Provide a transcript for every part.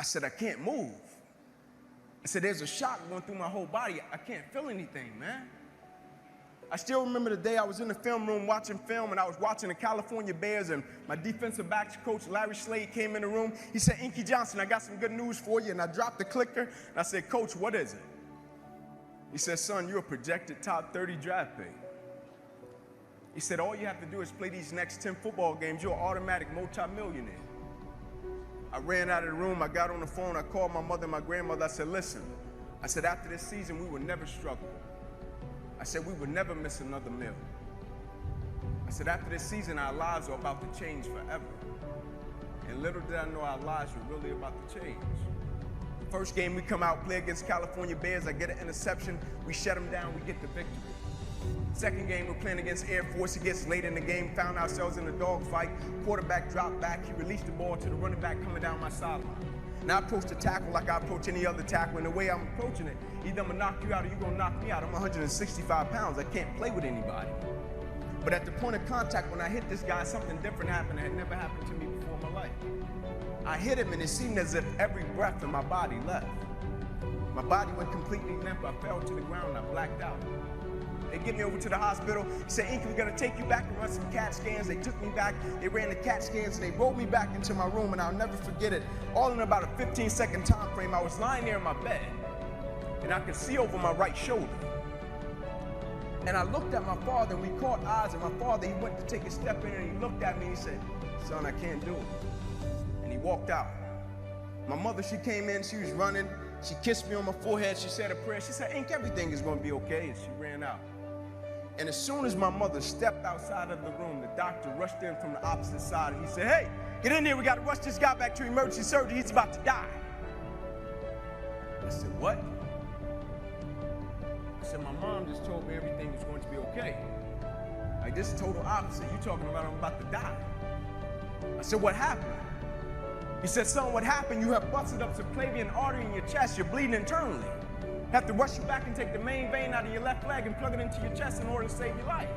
said, I can't move. I said, there's a shock going through my whole body. I can't feel anything, man. I still remember the day I was in the film room watching film, and I was watching the California Bears, and my defensive backs coach, Larry Slade, came in the room. He said, Inky Johnson, I got some good news for you. And I dropped the clicker, and I said, Coach, what is it? He said, son, you're a projected top 30 draft pick. He said, all you have to do is play these next 10 football games. You're an automatic multimillionaire. I ran out of the room. I got on the phone. I called my mother and my grandmother. I said, listen, I said, after this season, we will never struggle. I said, we would never miss another meal. I said, after this season, our lives are about to change forever. And little did I know our lives were really about to change. First game we come out, play against California Bears. I get an interception. We shut them down. We get the victory. Second game, we're playing against Air Force. It gets late in the game, found ourselves in a dogfight. Quarterback dropped back. He released the ball to the running back coming down my sideline. Now I approach the tackle like I approach any other tackle, and the way I'm approaching it, either I'm gonna knock you out or you're gonna knock me out. I'm 165 pounds. I can't play with anybody. But at the point of contact, when I hit this guy, something different happened that had never happened to me before in my life. I hit him, and it seemed as if every breath in my body left. My body went completely limp. I fell to the ground, and I blacked out. They get me over to the hospital. He said, Inky, we're gonna take you back and run some CAT scans. They took me back, they ran the CAT scans, and they rolled me back into my room, and I'll never forget it. All in about a 15-second time frame, I was lying there in my bed, and I could see over my right shoulder. And I looked at my father, and we caught eyes, and my father, he went to take a step in, and he looked at me, and he said, son, I can't do it. And he walked out. My mother, she came in, she was running, she kissed me on my forehead, she said a prayer, she said, Ink, everything is gonna be okay, and she ran out. And as soon as my mother stepped outside of the room, the doctor rushed in from the opposite side, and he said, hey, get in here, we gotta rush this guy back to emergency surgery, he's about to die. I said, what? I said, my mom just told me everything was going to be okay. Like, this is total opposite. You talking about I'm about to die. I said, what happened? He said, son, what happened? You have busted up subclavian artery in your chest. You're bleeding internally. Have to rush you back and take the main vein out of your left leg and plug it into your chest in order to save your life.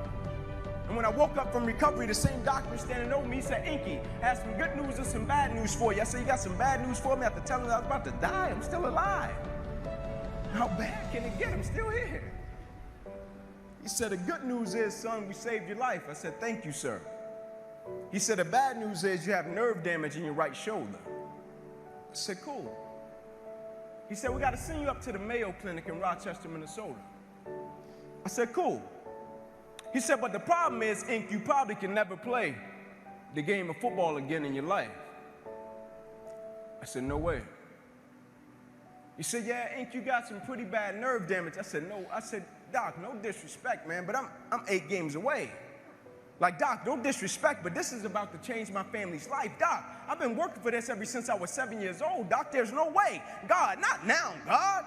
And when I woke up from recovery, the same doctor standing over me, he said, Inky, I have some good news and some bad news for you. I said, you got some bad news for me? After telling me I was about to die, I'm still alive. How bad can it get? I'm still here. He said, the good news is, son, we saved your life. I said, thank you, sir. He said, the bad news is you have nerve damage in your right shoulder. I said, cool. He said, we got to send you up to the Mayo Clinic in Rochester, Minnesota. I said, cool. He said, but the problem is, Ink, you probably can never play the game of football again in your life. I said, no way. He said, yeah, Ink, you got some pretty bad nerve damage. I said, no. I said, Doc, no disrespect, man, but I'm 8 games away. Like, Doc, no disrespect, but this is about to change my family's life. Doc, I've been working for this ever since I was 7 years old. Doc, there's no way. God, not now, God.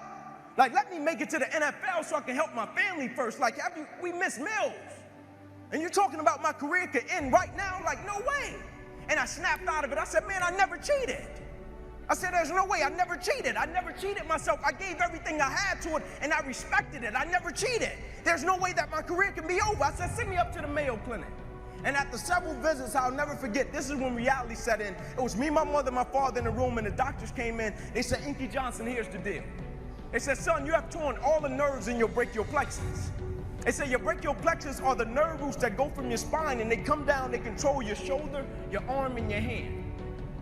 Like, let me make it to the NFL so I can help my family first. Like, we missed meals. And you're talking about my career could end right now? Like, no way. And I snapped out of it. I said, man, I never cheated. I said, there's no way. I never cheated. I never cheated myself. I gave everything I had to it, and I respected it. I never cheated. There's no way that my career can be over. I said, send me up to the Mayo Clinic. And after several visits, I'll never forget, this is when reality set in. It was me, my mother, my father in the room, and the doctors came in. They said, Inky Johnson, here's the deal. They said, son, you have torn all the nerves in your brachial plexus. They said your brachial plexus are the nerve roots that go from your spine, and they come down, they control your shoulder, your arm, and your hand.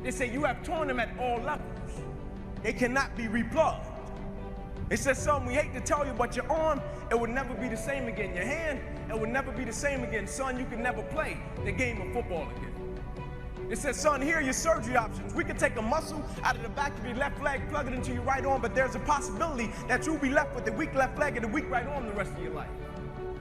They say you have torn them at all levels. They cannot be replugged. They said, son, we hate to tell you, but your arm, it would never be the same again. Your hand, it would never be the same again. Son, you can never play the game of football again. They said, son, here are your surgery options. We could take a muscle out of the back of your left leg, plug it into your right arm, but there's a possibility that you'll be left with the weak left leg and the weak right arm the rest of your life.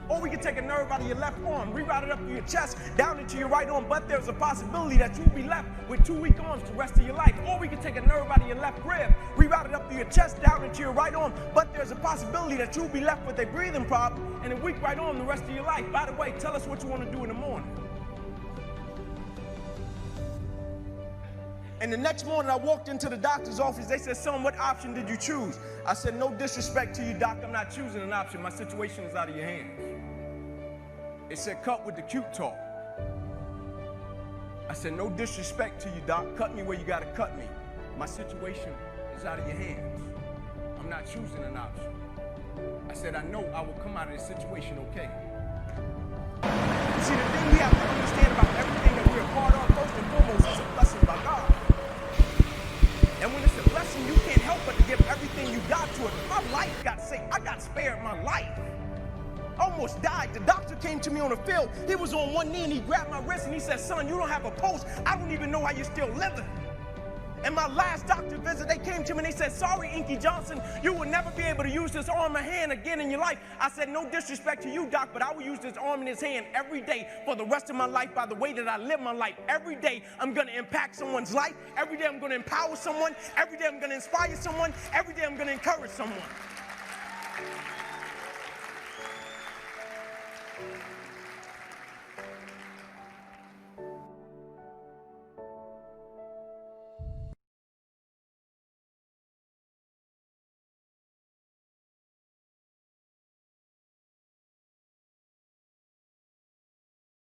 Or we can take a nerve out of your left arm, reroute it up to your chest, down into your right arm, but there's a possibility that you'll be left with 2 weak arms the rest of your life. Or we can take a nerve out of your left rib, reroute it up to your chest, down into your right arm, but there's a possibility that you'll be left with a breathing problem and a weak right arm the rest of your life. By the way, tell us what you want to do in the morning. And the next morning, I walked into the doctor's office. They said, son, what option did you choose? I said, no disrespect to you, doc. I'm not choosing an option. My situation is out of your hands. They said, cut with the cute talk. I said, no disrespect to you, doc. Cut me where you got to cut me. my situation is out of your hands. I'm not choosing an option. I said, I know I will come out of this situation okay. See, the thing we have to understand about everything that we're a part of, first and foremost, is a blessing by God. And when it's a blessing, you can't help but to give everything you got to it. My life got saved. I got spared my life. Almost died. The doctor came to me on the field. He was on one knee and he grabbed my wrist and he said, son, you don't have a pulse. I don't even know how you're still living. And my last doctor visit, they came to me and they said, sorry, Inky Johnson, you will never be able to use this arm and hand again in your life. I said, no disrespect to you, doc, but I will use this arm and this hand every day for the rest of my life by the way that I live my life. Every day I'm going to impact someone's life. Every day I'm going to empower someone. Every day I'm going to inspire someone. Every day I'm going to encourage someone.